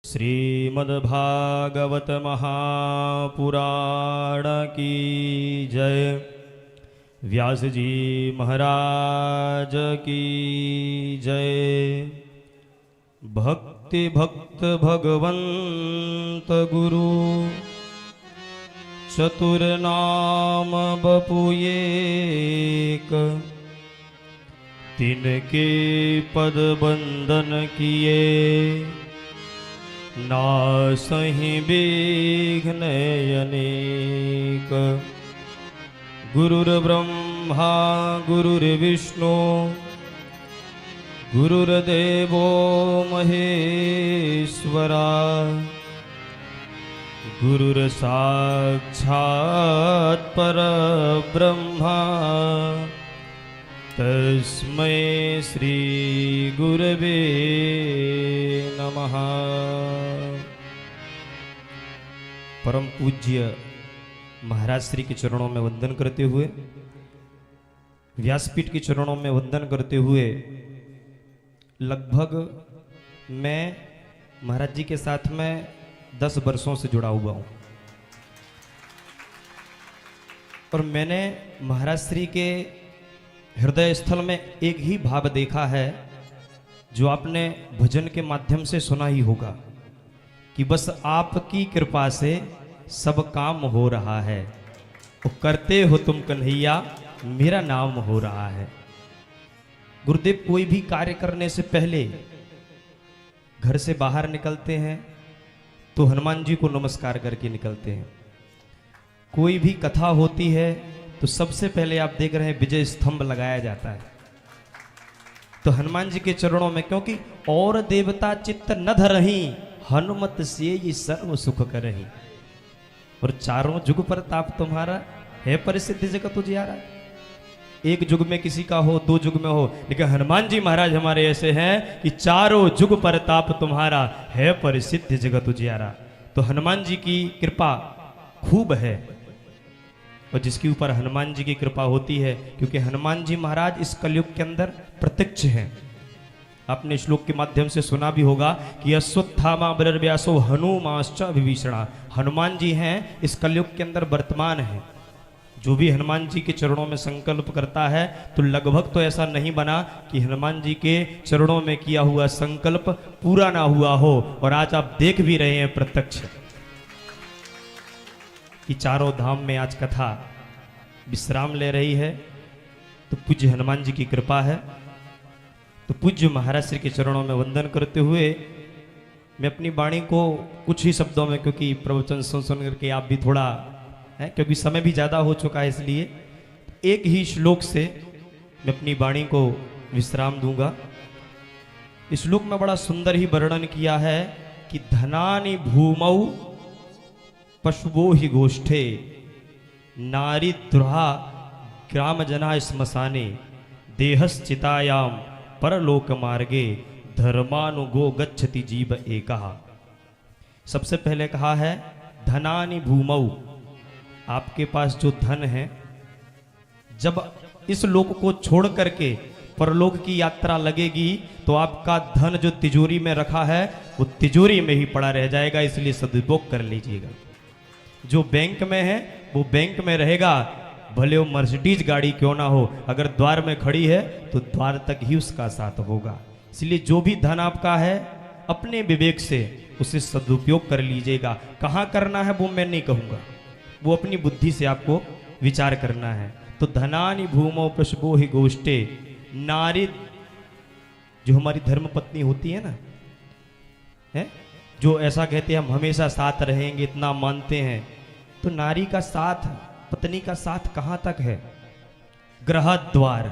श्रीमद्भागवत महापुराण की जय। व्यास जी महाराज की जय। भक्ति भक्त भगवंत गुरु चतुर नाम बपु एक, तिनके पद बंदन किए नासहि विघ्न अनेक। गुरुर्ब्रह्मा गुरुर्विष्णु गुरुर्देवो महेश्वरा, गुरुर्साक्षात् परब्रह्मा तस्मै श्री गुरवे नमः। परम पूज्य महाराज श्री के चरणों में वंदन करते हुए, व्यासपीठ के चरणों में वंदन करते हुए, लगभग मैं महाराज जी के साथ में 10 वर्षों से जुड़ा हुआ हूं और मैंने महाराज श्री के हृदय स्थल में एक ही भाव देखा है जो आपने भजन के माध्यम से सुना ही होगा कि बस आपकी कृपा से सब काम हो रहा है, वो करते हो तुम कन्हैया मेरा नाम हो रहा है। गुरुदेव कोई भी कार्य करने से पहले घर से बाहर निकलते हैं तो हनुमान जी को नमस्कार करके निकलते हैं। कोई भी कथा होती है तो सबसे पहले आप देख रहे हैं विजय स्तंभ लगाया जाता है तो हनुमान जी के चरणों में, क्योंकि और देवता चित्त न धरही हनुमत से ये सर्व सुख करही। और चारों जुग पर ताप तुम्हारा है परिसिद्ध जगत उजियारा। एक जुग में किसी का हो, 2 जुग में हो, लेकिन हनुमान जी महाराज हमारे ऐसे हैं कि चारों जुग पर ताप तुम्हारा है परिसिद्ध जगत उजियारा। तो हनुमान जी की कृपा खूब है और जिसके ऊपर हनुमान जी की कृपा होती है, क्योंकि हनुमान जी महाराज इस कलयुग के अंदर प्रत्यक्ष हैं। आपने श्लोक के माध्यम से सुना भी होगा कि अश्वत्थामा बलर्व्यासो हनुमाश्च विभीषणा। हनुमान जी हैं इस कलयुग के अंदर वर्तमान हैं। जो भी हनुमान जी के चरणों में संकल्प करता है तो लगभग तो ऐसा नहीं बना कि हनुमान जी के चरणों में किया हुआ संकल्प पूरा ना हुआ हो। और आज आप देख भी रहे हैं प्रत्यक्ष कि चारों धाम में आज कथा विश्राम ले रही है, तो पूज्य हनुमान जी की कृपा है। तो पूज्य महाराज श्री के चरणों में वंदन करते हुए मैं अपनी वाणी को कुछ ही शब्दों में, क्योंकि प्रवचन सुन करके आप भी थोड़ा है, क्योंकि समय भी ज़्यादा हो चुका है, इसलिए एक ही श्लोक से मैं अपनी वाणी को विश्राम दूंगा। इस श्लोक में बड़ा सुंदर ही वर्णन किया है कि धनानि भूमौ पशुवो ही गोष्ठे नारी द्रोहा ग्राम जना श्मशाने देहश्चितायाम परलोक मार्गे धर्मानुगो गच्छति जीव एका। सबसे पहले कहा है धनानि भूमौ, आपके पास जो धन है, जब इस लोक को छोड़ करके परलोक की यात्रा लगेगी तो आपका धन जो तिजोरी में रखा है वो तिजोरी में ही पड़ा रह जाएगा, इसलिए सदुपयोग कर लीजिएगा। जो बैंक में है वो बैंक में रहेगा, भले वो मर्सिडीज गाड़ी क्यों ना हो, अगर द्वार में खड़ी है तो द्वार तक ही उसका साथ होगा। इसलिए जो भी धन आपका है अपने विवेक से उसे सदुपयोग कर लीजिएगा। कहाँ करना है वो मैं नहीं कहूँगा, वो अपनी बुद्धि से आपको विचार करना है। तो धनानि भूमौ पशुवो ही गोष्ठे नारी, जो हमारी धर्म पत्नी होती है ना, है जो ऐसा कहते हैं हम हमेशा साथ रहेंगे, इतना मानते हैं, तो नारी का साथ, पत्नी का साथ कहाँ तक है? गृह द्वार।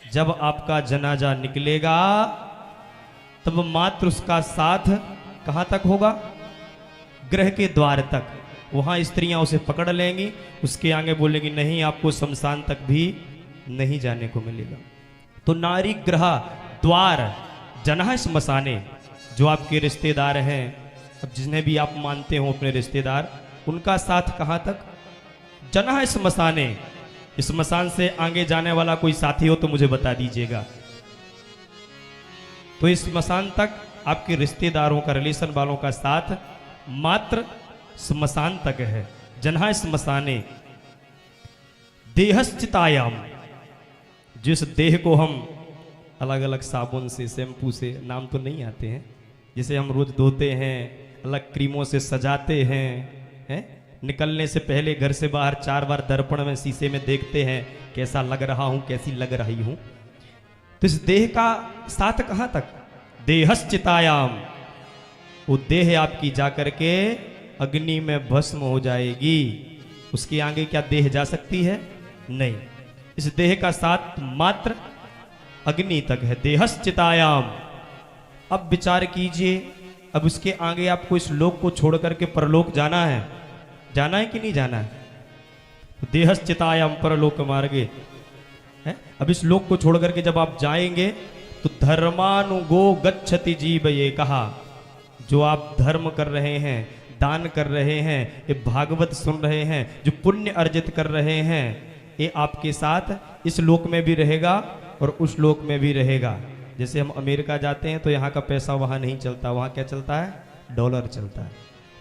जब आपका जनाजा निकलेगा तब मात्र उसका साथ कहाँ तक होगा? गृह के द्वार तक। वहाँ स्त्रियां उसे पकड़ लेंगी, उसके आगे बोलेंगी नहीं आपको शमशान तक भी नहीं जाने को मिलेगा। तो नारी गृह द्वार जना श्मशाने, जो आपके रिश्तेदार हैं, अब जिन्हें भी आप मानते हो अपने रिश्तेदार, उनका साथ कहाँ तक? जना श्मशाने। श्मशान से आगे जाने वाला कोई साथी हो तो मुझे बता दीजिएगा। तो इस स्मशान तक आपके रिश्तेदारों का, रिलेशन वालों का साथ मात्र स्मशान तक है। जन्हा स्मशाने देहश्चितायाम, जिस देह को हम अलग अलग साबुन से, शैम्पू से, नाम तो नहीं आते हैं, जिसे हम रोज धोते हैं, अलग क्रीमों से सजाते हैं, निकलने से पहले घर से बाहर 4 बार दर्पण में, शीशे में देखते हैं कैसा लग रहा हूं, कैसी लग रही हूं। तो इस देह का साथ कहां तक? देहश्चितायाम, वो देह आपकी जाकर के अग्नि में भस्म हो जाएगी। उसके आगे क्या देह जा सकती है? नहीं। इस देह का साथ मात्र अग्नि तक है। देहश्चितायाम। अब विचार कीजिए, अब उसके आगे आपको इस लोक को छोड़ करके परलोक जाना है, जाना है कि नहीं जाना है? देहश्चितायाम परलोक मार्गे है। अब इस लोक को छोड़ करके जब आप जाएंगे तो धर्मानुगो गच्छति जीव, ये कहा जो आप धर्म कर रहे हैं, दान कर रहे हैं, ये भागवत सुन रहे हैं, जो पुण्य अर्जित कर रहे हैं, ये आपके साथ इस लोक में भी रहेगा और उस लोक में भी रहेगा। जैसे हम अमेरिका जाते हैं तो यहाँ का पैसा वहाँ नहीं चलता, वहाँ क्या चलता है? डॉलर चलता है।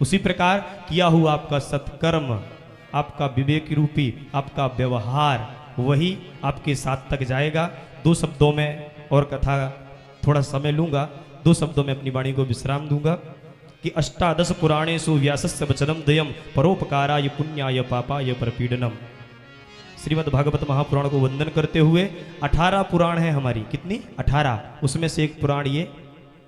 उसी प्रकार किया हुआ आपका सत्कर्म, आपका विवेक रूपी आपका व्यवहार, वही आपके साथ तक जाएगा। 2 शब्दों में और कथा थोड़ा समय लूंगा, 2 शब्दों में अपनी वाणी को विश्राम दूंगा कि 18 पुराणेषु व्यासस्य वचनम दयम परोपकाराय पुण्याय पापाय परपीडनम। श्रीमद् भागवत महापुराण को वंदन करते हुए 18 पुराण है हमारी, कितनी? 18। उसमें से एक पुराण ये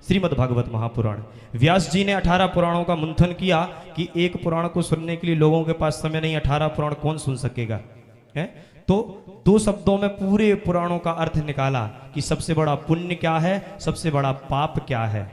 श्रीमद् भागवत महापुराण। व्यास जी ने 18 पुराणों का मंथन किया कि एक पुराण को सुनने के लिए लोगों के पास समय नहीं, 18 पुराण कौन सुन सकेगा, है? तो 2 शब्दों में पूरे पुराणों का अर्थ निकाला कि सबसे बड़ा पुण्य क्या है, सबसे बड़ा पाप क्या है।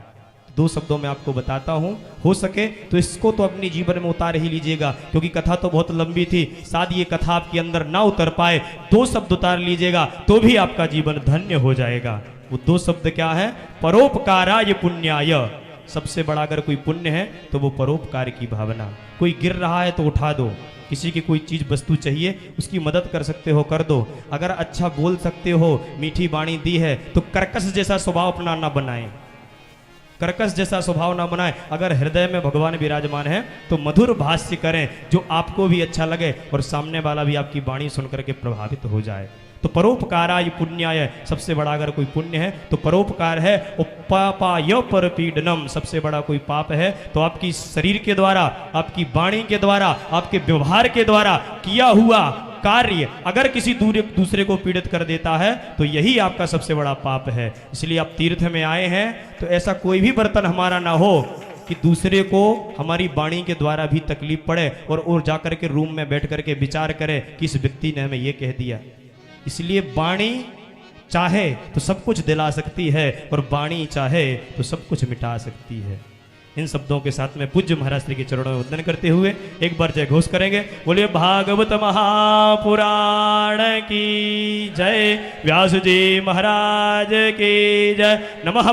2 शब्दों में आपको बताता हूं, हो सके तो इसको तो अपनी जीवन में उतार ही लीजिएगा, क्योंकि कथा तो बहुत लंबी थी, शायद ये कथा आपके अंदर ना उतर पाए। 2 शब्द उतार लीजिएगा तो भी आपका जीवन धन्य हो जाएगा। वो 2 शब्द क्या है? परोपकाराय पुण्याय। सबसे बड़ा अगर कोई पुण्य है तो वो परोपकार की भावना। कोई गिर रहा है तो उठा दो, किसी की कोई चीज वस्तु चाहिए उसकी मदद कर सकते हो कर दो, अगर अच्छा बोल सकते हो, मीठी वाणी दी है तो कर्कश जैसा स्वभाव अपना ना बनाए, कर्कश जैसा स्वभाव ना बनाए। अगर हृदय में भगवान विराजमान है तो मधुर भाष्य करें जो आपको भी अच्छा लगे और सामने वाला भी आपकी वाणी सुनकर के प्रभावित हो जाए। तो परोपकाराय पुण्याय, सबसे बड़ा अगर कोई पुण्य है तो परोपकार है। और पापाय परपीडनम, सबसे बड़ा कोई पाप है तो आपकी शरीर के द्वारा, आपकी वाणी के द्वारा, आपके व्यवहार के द्वारा किया हुआ कार्य अगर किसी दूसरे को पीड़ित कर देता है तो यही आपका सबसे बड़ा पाप है। इसलिए आप तीर्थ में आए हैं तो ऐसा कोई भी बर्तन हमारा ना हो कि दूसरे को हमारी वाणी के द्वारा भी तकलीफ पड़े और जाकर के रूम में बैठ करके विचार करे कि इस व्यक्ति ने हमें ये कह दिया। इसलिए वाणी चाहे तो सब कुछ दिला सकती है और वाणी चाहे तो सब कुछ मिटा सकती है। इन शब्दों के साथ में पूज्य महाराज श्री के चरणों में वंदन करते हुए एक बार जय घोष करेंगे। बोलिए भागवत महापुराण की जय, व्यास जी महाराज की जय। नमः।